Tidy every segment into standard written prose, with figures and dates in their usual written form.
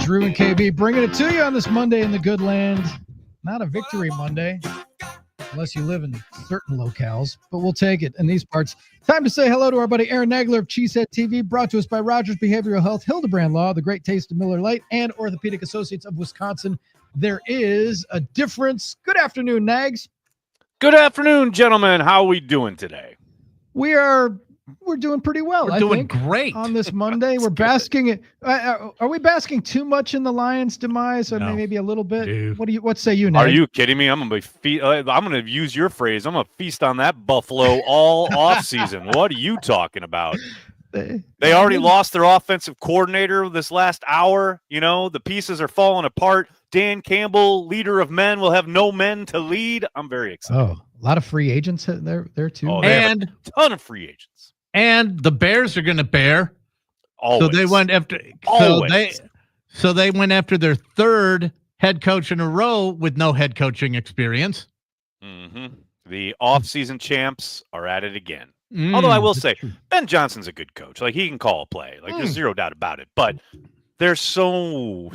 Drew and KB bringing it to you on this Monday in the good land. Not a victory Monday, unless you live in certain locales, but we'll take it in these parts. Time to say hello to our buddy Aaron Nagler of Cheesehead TV, brought to us by Rogers Behavioral Health, Hildebrand Law, The Great Taste of Miller Lite, and Orthopedic Associates of Wisconsin. There is a difference. Good afternoon, Nags. Good afternoon, gentlemen. How are we doing today? We're doing pretty well. We're doing great on this Monday. We're basking. Are we basking too much in the Lions' demise, or maybe a little bit? Dude. What say you, Nate? Are you kidding me? I'm gonna use your phrase. I'm gonna feast on that buffalo all off season. What are you talking about? They already lost their offensive coordinator this last hour. You know, the pieces are falling apart. Dan Campbell, leader of men, will have no men to lead. I'm very excited. Oh, a lot of free agents there too. Oh, and a ton of free agents. And the Bears are going to bear. Always. So they went after. So they went after their third head coach in a row with no head coaching experience. Mm-hmm. The off-season champs are at it again. Although I will say, Ben Johnson's a good coach. Like, he can call a play. Like, there's zero doubt about it. But there's so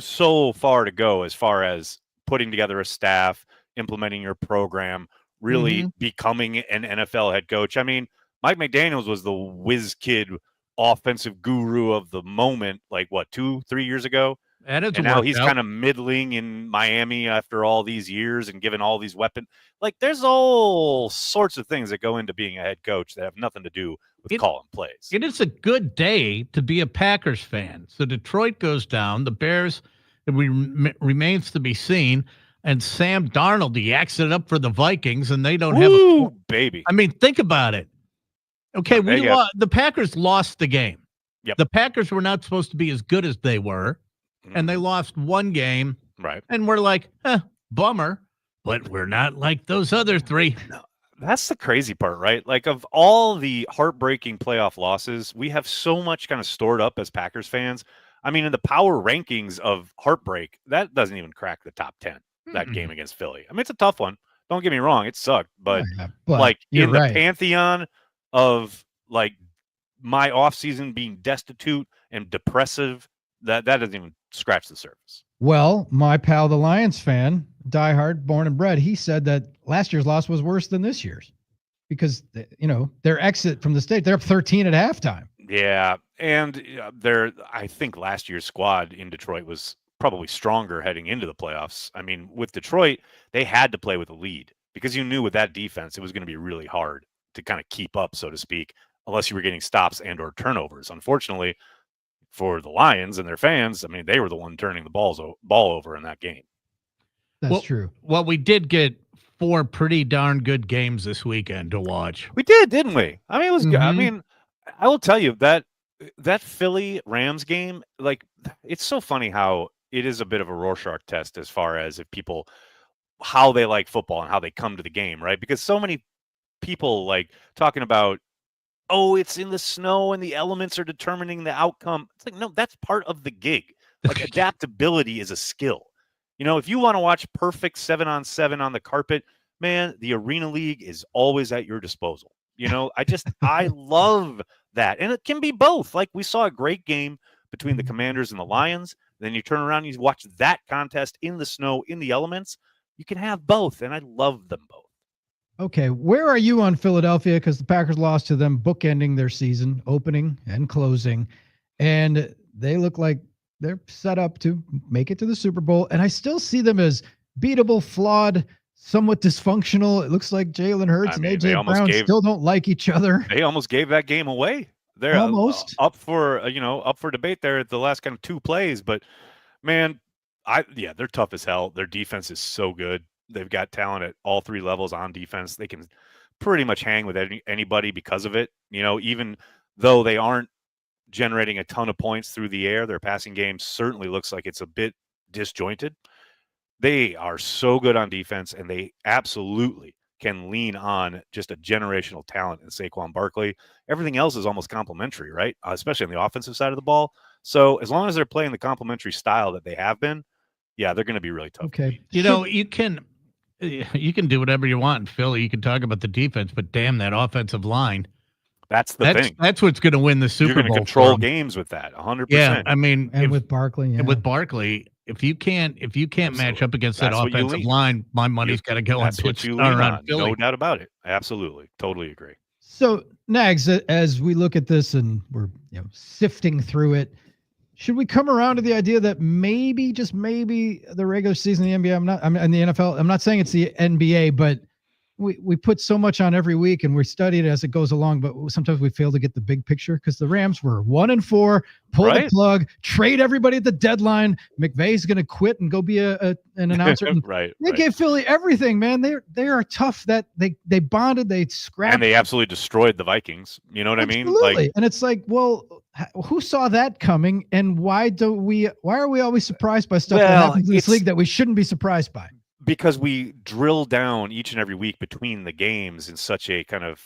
far to go as far as putting together a staff, implementing your program, really becoming an NFL head coach. I mean, Mike McDaniels was the whiz kid offensive guru of the moment, like, 2-3 years ago? And now he's kind of middling in Miami after all these years and given all these weapons. Like, there's all sorts of things that go into being a head coach that have nothing to do with calling plays. It is a good day to be a Packers fan. So Detroit goes down. The Bears remains to be seen. And Sam Darnold, he axed it up for the Vikings, and they don't have a baby. I mean, think about it. Okay, the Packers lost the game. Yep. The Packers were not supposed to be as good as they were, and they lost one game. Right. And we're like, bummer, but we're not like those other three. No, that's the crazy part, right? Like, of all the heartbreaking playoff losses, we have so much kind of stored up as Packers fans. I mean, in the power rankings of heartbreak, that doesn't even crack the top 10, that game against Philly. I mean, it's a tough one. Don't get me wrong. It sucked. But like, in the pantheon of, like, my offseason being destitute and depressive, that doesn't even scratch the surface. Well, my pal, the Lions fan, diehard, born and bred, he said that last year's loss was worse than this year's because, their exit from the state, they're up 13 at halftime. Yeah, and I think last year's squad in Detroit was probably stronger heading into the playoffs. I mean, with Detroit, they had to play with a lead because you knew with that defense it was going to be really hard to kind of keep up, so to speak, unless you were getting stops and or turnovers. Unfortunately, for the Lions and their fans, I mean, they were the one turning the ball over in that game. That's true. Well, we did get 4 pretty darn good games this weekend to watch. We did, didn't we? I mean, it was good. I mean, I will tell you that Philly Rams game, like, it's so funny how it is a bit of a Rorschach test as far as if people, how they like football and how they come to the game, right? Because so many people like talking about, oh, it's in the snow and the elements are determining the outcome. It's like, no, that's part of the gig. Like, adaptability is a skill. If you want to watch perfect 7-on-7 on the carpet, man, the Arena League is always at your disposal. I love that. And it can be both. Like, we saw a great game between the Commanders and the Lions. Then you turn around and you watch that contest in the snow, in the elements. You can have both, and I love them both. Okay, where are you on Philadelphia? Because the Packers lost to them, bookending their season, opening and closing, and they look like they're set up to make it to the Super Bowl. And I still see them as beatable, flawed, somewhat dysfunctional. It looks like Jalen Hurts and AJ Brown still don't like each other. They almost gave that game away. They're almost up for debate there at the last kind of 2 plays. But man, they're tough as hell. Their defense is so good. They've got talent at all 3 levels on defense. They can pretty much hang with anybody because of it. Even though they aren't generating a ton of points through the air, their passing game certainly looks like it's a bit disjointed. They are so good on defense, and they absolutely can lean on just a generational talent in Saquon Barkley. Everything else is almost complementary, right? Especially on the offensive side of the ball. So as long as they're playing the complementary style that they have been, yeah, they're going to be really tough. Okay. You can do whatever you want in Philly. You can talk about the defense, but damn, that offensive line. That's the thing. That's what's going to win the Super You're going Bowl. to control games with that 100%. Yeah, I mean, and with Barkley, with Barkley, if you can't match up against that offensive line, my money's got to go on Philly. No doubt about it. Absolutely, totally agree. So, Nags, as we look at this and we're sifting through it, should we come around to the idea that maybe, just maybe, the regular season of the NBA, in the NFL, I'm not saying it's the NBA, but we put so much on every week and we study it as it goes along, but sometimes we fail to get the big picture because the Rams were 1-4, pull the plug, trade everybody at the deadline. McVay's going to quit and go be an announcer. They gave Philly everything, man. They are tough. That they bonded, they scrapped, and they absolutely destroyed the Vikings. You know what I mean? Like, and it's like, well, who saw that coming? And why are we always surprised by stuff that happens in this league that we shouldn't be surprised by? Because we drill down each and every week between the games in such a kind of,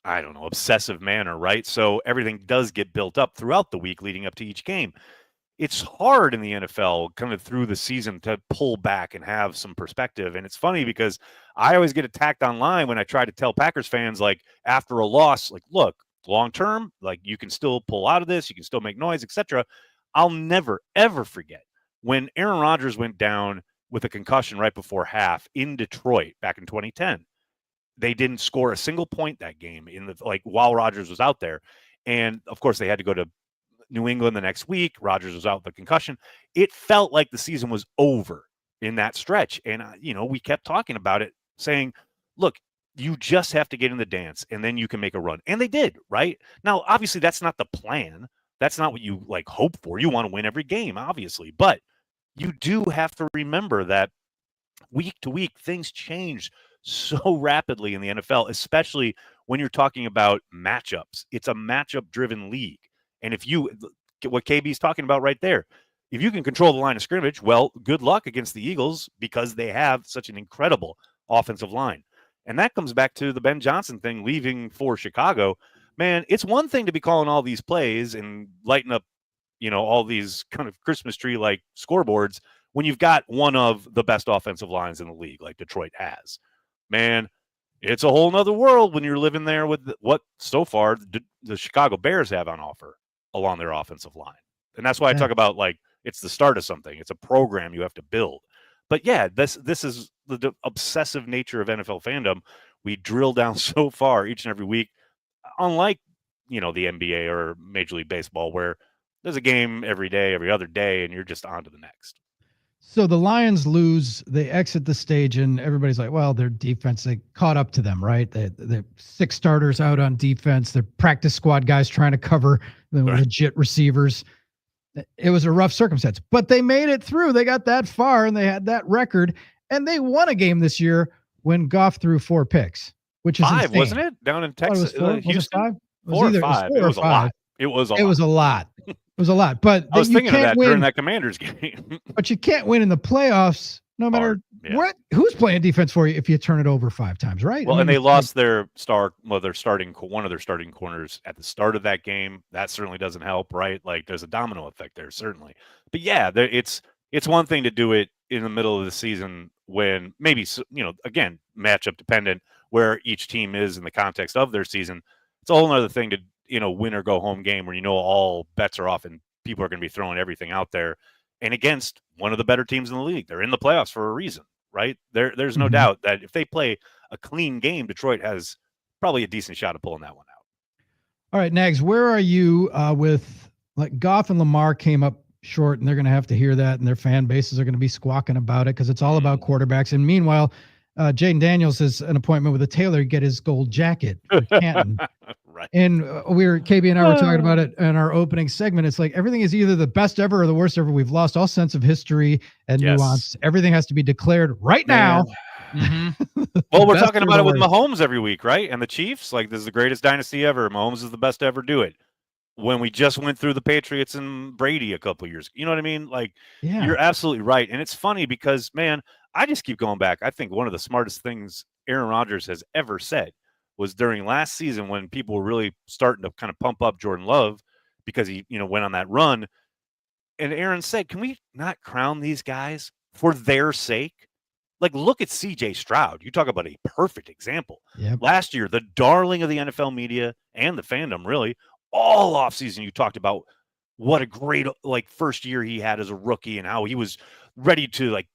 I don't know, obsessive manner, right? So everything does get built up throughout the week leading up to each game. It's hard in the NFL kind of through the season to pull back and have some perspective. And it's funny because I always get attacked online when I try to tell Packers fans, like, after a loss, like, look, long term, like, you can still pull out of this, you can still make noise, etc. I'll never, ever forget when Aaron Rodgers went down with a concussion right before half in Detroit back in 2010. They didn't score a single point that game while Rodgers was out there. And of course they had to go to New England the next week. Rodgers was out with a concussion. It felt like the season was over in that stretch. And, we kept talking about it, saying, look, you just have to get in the dance and then you can make a run. And they did, right? Now, obviously that's not the plan. That's not what you hope for. You want to win every game, obviously, but you do have to remember that week to week, things change so rapidly in the NFL, especially when you're talking about matchups. It's a matchup-driven league. And if you get what KB's talking about right there, if you can control the line of scrimmage, well, good luck against the Eagles because they have such an incredible offensive line. And that comes back to the Ben Johnson thing leaving for Chicago. Man, it's one thing to be calling all these plays and lighting up all these kind of Christmas tree-like scoreboards when you've got one of the best offensive lines in the league, like Detroit has. Man, it's a whole nother world when you're living there with what so far the Chicago Bears have on offer along their offensive line. And that's why I talk about, it's the start of something. It's a program you have to build. But yeah, this is the obsessive nature of NFL fandom. We drill down so far each and every week, unlike, the NBA or Major League Baseball, where there's a game every day, every other day, and you're just on to the next. So the Lions lose, they exit the stage, and everybody's like, well, their defense, they caught up to them, right? They're 6 starters out on defense. They're practice squad guys trying to cover the legit receivers. It was a rough circumstance, but they made it through. They got that far, and they had that record, and they won a game this year when Goff threw 4 picks, which is 5, insane. wasn't it? Down in Texas, Houston? Was it 5? It was 4 or 5. It was a lot. It was a lot. It was a lot, but I was thinking of that during that Commanders game. But you can't win in the playoffs, no matter who's playing defense for you if you turn it over 5 times, right? Well, and they lost one of their starting corners at the start of that game. That certainly doesn't help, right? Like, there's a domino effect there, certainly. But yeah, it's one thing to do it in the middle of the season when maybe, again, matchup dependent, where each team is in the context of their season. It's a whole other thing to, win or go home game where all bets are off and people are going to be throwing everything out there, and against one of the better teams in the league. They're in the playoffs for a reason, right? There's no doubt that if they play a clean game, Detroit has probably a decent shot of pulling that one out. All right, Nags, where are you with, Goff and Lamar came up short, and they're going to have to hear that, and their fan bases are going to be squawking about it because it's all about quarterbacks. And meanwhile, Jaden Daniels has an appointment with a tailor to get his gold jacket in Canton. Right. And KB and I were talking about it in our opening segment. It's like everything is either the best ever or the worst ever. We've lost all sense of history and nuance. Everything has to be declared right now. Mm-hmm. Well, we're talking about it with Mahomes every week, right? And the Chiefs, this is the greatest dynasty ever. Mahomes is the best to ever do it. When we just went through the Patriots and Brady a couple of years, you know what I mean? You're absolutely right. And it's funny because, man, I just keep going back. I think one of the smartest things Aaron Rodgers has ever said was during last season when people were really starting to kind of pump up Jordan Love because he, went on that run. And Aaron said, can we not crown these guys for their sake? Like, look at C.J. Stroud. You talk about a perfect example. Yep. Last year, the darling of the NFL media and the fandom, really, all offseason, you talked about what a great, like, first year he had as a rookie and how he was ready to, like,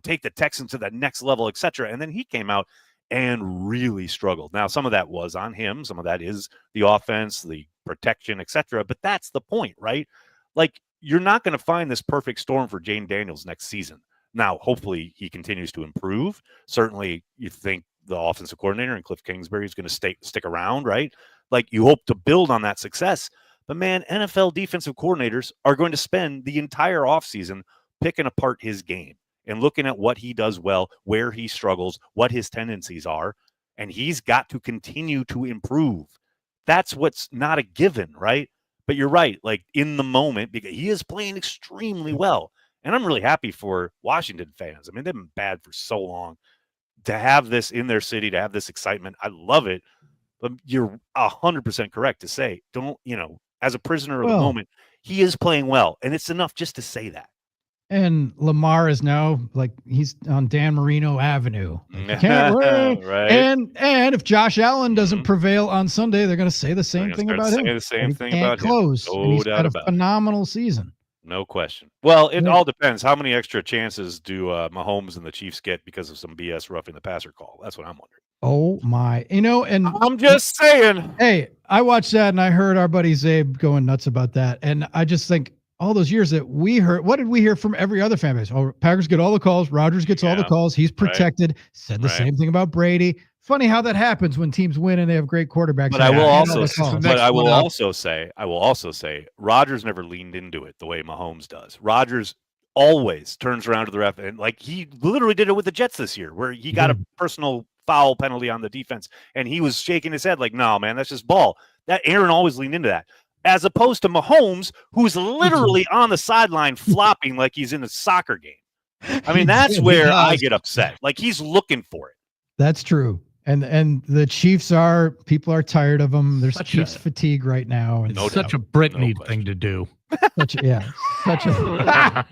take the Texans to that next level, et cetera. And then he came out and really struggled. Now, some of that was on him. Some of that is the offense, the protection, et cetera. But that's the point, right? Like, you're not going to find this perfect storm for Jane Daniels next season. Now, hopefully he continues to improve. Certainly, you think the offensive coordinator and Cliff Kingsbury is going to stick around, right? Like, you hope to build on that success. But, man, NFL defensive coordinators are going to spend the entire offseason picking apart his game and looking at what he does well, where he struggles, what his tendencies are, and he's got to continue to improve. That's what's not a given, right? But you're right, like, in the moment, because he is playing extremely well. And I'm really happy for Washington fans. I mean, they've been bad for so long. To have this in their city, to have this excitement, I love it. But you're 100% correct to say, don't, as a prisoner of the moment, he is playing well. And it's enough just to say that. And Lamar is now like he's on Dan Marino Avenue. Like, can't win. Right. And if Josh Allen doesn't prevail on Sunday, they're going to say the same thing about him. The same thing about close. him. No doubt about it. A phenomenal season. No question. Well, it all depends. How many extra chances do Mahomes and the Chiefs get because of some BS roughing the passer call? That's what I'm wondering. Oh my! And I'm just saying. Hey, I watched that and I heard our buddy Zabe going nuts about that, and I just think all those years that we heard, what did we hear from every other fan base? Oh, Packers get all the calls. Rodgers gets all the calls. He's protected. Right. Said the same thing about Brady. Funny how that happens when teams win and they have great quarterbacks. But I will also say, Rodgers never leaned into it the way Mahomes does. Rodgers always turns around to the ref, and like he literally did it with the Jets this year, where he got a personal foul penalty on the defense, and he was shaking his head like, "No, man, that's just ball." That Aaron always leaned into that, as opposed to Mahomes, who's literally on the sideline flopping like he's in a soccer game. I mean, that's where I get upset. Like, he's looking for it. That's true. And the Chiefs people are tired of them. There's Chiefs fatigue right now. And such a Britney thing to do. Such a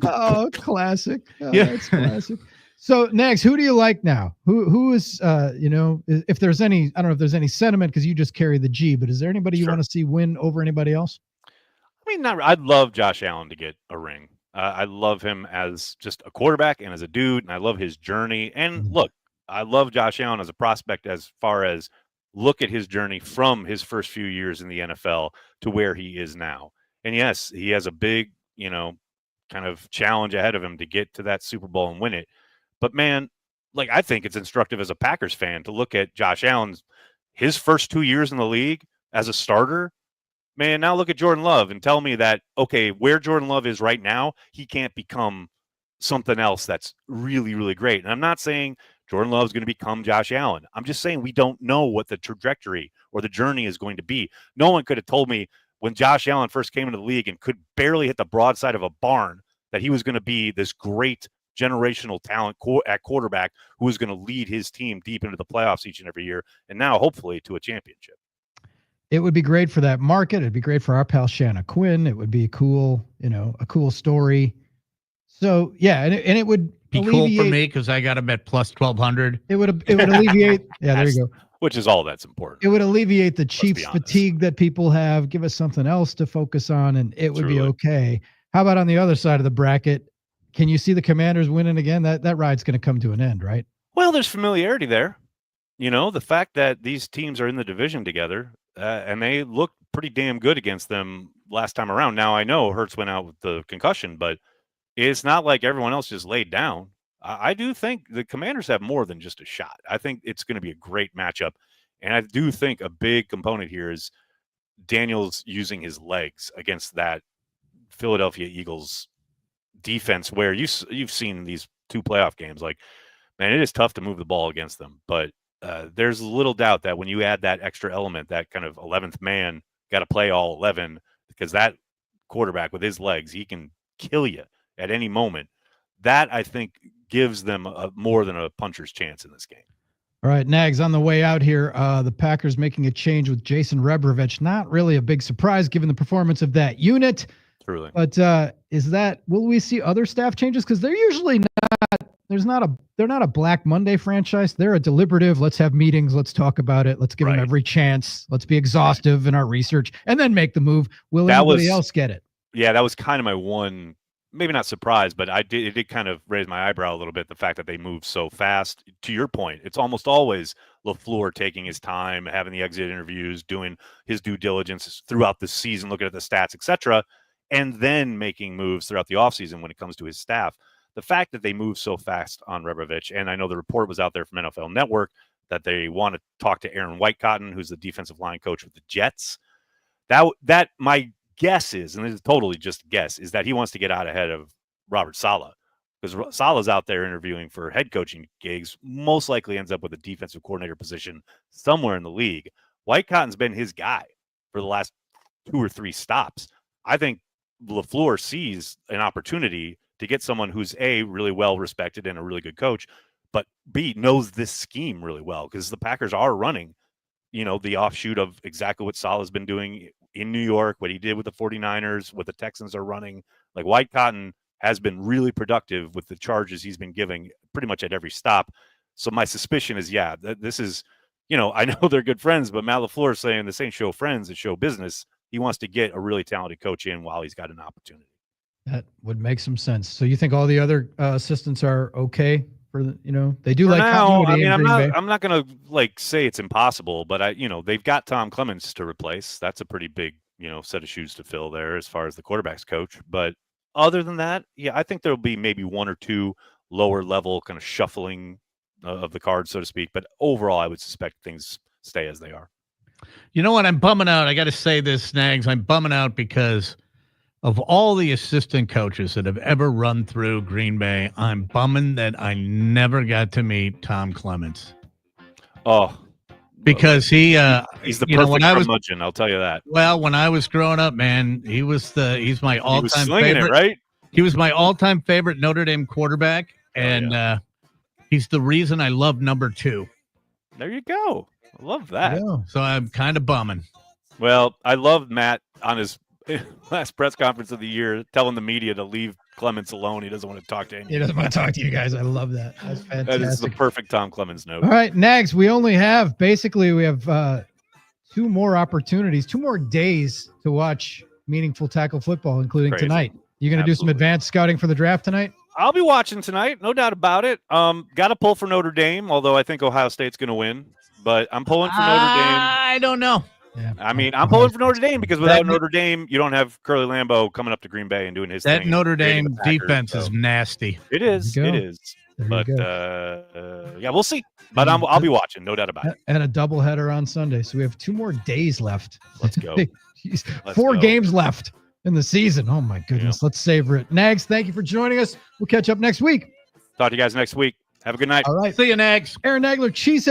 oh, classic. Oh, yeah, that's classic. So next, who do you like now? Who is if there's any, I don't know if there's any sentiment because you just carry the G, but is there anybody you want to see win over anybody else? I mean, I'd love Josh Allen to get a ring. I love him as just a quarterback and as a dude, and I love his journey. And look, I love Josh Allen as a prospect as far as look at his journey from his first few years in the NFL to where he is now. And yes, he has a big, kind of challenge ahead of him to get to that Super Bowl and win it. But man, like, I think it's instructive as a Packers fan to look at Josh Allen's his first 2 years in the league as a starter. Man, now look at Jordan Love and tell me that, okay, where Jordan Love is right now, he can't become something else that's really, really great. And I'm not saying Jordan Love's going to become Josh Allen. I'm just saying we don't know what the trajectory or the journey is going to be. No one could have told me when Josh Allen first came into the league and could barely hit the broadside of a barn that he was going to be this great generational talent at quarterback who was going to lead his team deep into the playoffs each and every year, and now hopefully to a championship. It would be great for that market. It'd be great for our pal Shanna Quinn. It would be a cool story. So yeah, and it would be cool for me because I got him at plus 1,200. It would alleviate. Yeah, there you go. Which is all that's important. It would alleviate the Chiefs fatigue that people have. Give us something else to focus on, and it would be okay. How about on the other side of the bracket? Can you see the Commanders winning again? That ride's going to come to an end, right? Well, there's familiarity there. The fact that these teams are in the division together, and they looked pretty damn good against them last time around. Now, I know Hurts went out with the concussion, but it's not like everyone else just laid down. I do think the Commanders have more than just a shot. I think it's going to be a great matchup. And I do think a big component here is Daniels using his legs against that Philadelphia Eagles defense where you've seen these two playoff games. Like, man, it is tough to move the ball against them. But there's little doubt that when you add that extra element, that kind of 11th man, got to play all 11, because that quarterback with his legs, he can kill you at any moment. That, I think, gives them more than a puncher's chance in this game. All right, Nags, on the way out here, the Packers making a change with Jason Rebrovich. Not really a big surprise given the performance of that unit. Truly. But will we see other staff changes? Because they're usually not they're not a Black Monday franchise. They're a deliberative. Let's have meetings. Let's talk about it. Let's give them every chance. Let's be exhaustive in our research and then make the move. Will anybody else get it? Yeah, that was kind of my one, maybe not surprise, but it did kind of raise my eyebrow a little bit, the fact that they move so fast. To your point, it's almost always LaFleur taking his time, having the exit interviews, doing his due diligence throughout the season, looking at the stats, etc., and then making moves throughout the offseason when it comes to his staff. The fact that they move so fast on Rebovich, and I know the report was out there from NFL Network that they want to talk to Aaron Whitecotton, who's the defensive line coach with the Jets. That my guess is, and this is totally just a guess, is that he wants to get out ahead of Robert Saleh, because Saleh's out there interviewing for head coaching gigs, most likely ends up with a defensive coordinator position somewhere in the league. Whitecotton's been his guy for the last 2 or 3 stops. I think LaFleur sees an opportunity to get someone who's A, really well respected and a really good coach, but B, knows this scheme really well, because the Packers are running, the offshoot of exactly what Saleh's been doing in New York, what he did with the 49ers, what the Texans are running. Like, Whitecotton has been really productive with the charges he's been giving pretty much at every stop. So my suspicion is, this is, I know they're good friends, but Matt LaFleur is saying this ain't show friends, it's show business. He wants to get a really talented coach in while he's got an opportunity. That would make some sense. So you think all the other assistants are okay for they do for like now, I mean, I'm not going to say it's impossible, but they've got Tom Clements to replace. That's a pretty big, set of shoes to fill there as far as the quarterback's coach. But other than that, I think there'll be maybe 1 or 2 lower level kind of shuffling of the cards, so to speak. But overall, I would suspect things stay as they are. You know what? I'm bumming out. I got to say this, Snags. I'm bumming out because of all the assistant coaches that have ever run through Green Bay, I'm bumming that I never got to meet Tom Clements. Oh, because he's the perfect curmudgeon, I'll tell you that. Well, when I was growing up, man, he's my all-time favorite. Right? He was my all-time favorite Notre Dame quarterback, and he's the reason I love number 2. There you go. I love that. Yeah. So I'm kind of bumming. Well, I love Matt on his last press conference of the year telling the media to leave Clements alone. He doesn't want to talk to anyone. He doesn't want to talk to you guys. I love that. That's fantastic. That is the perfect Tom Clements note. All right, Nags, we have 2 more opportunities, 2 more days to watch meaningful tackle football, including tonight. You going to do some advanced scouting for the draft tonight? I'll be watching tonight, no doubt about it. Got to pull for Notre Dame, although I think Ohio State's going to win. But I'm pulling for Notre Dame. I don't know. Yeah. I mean, I'm pulling for Notre Dame because without Notre Dame, you don't have Curly Lambeau coming up to Green Bay and doing his thing. That Notre Dame defense is nasty. It is. It is. But we'll see. But I'll be watching, no doubt about it. And a doubleheader on Sunday, so we have 2 more days left. Let's go. 4 games left in the season. Oh my goodness, Let's savor it. Nags, thank you for joining us. We'll catch up next week. Talk to you guys next week. Have a good night. All right, see you, Nags. Aaron Nagler, Cheesehead.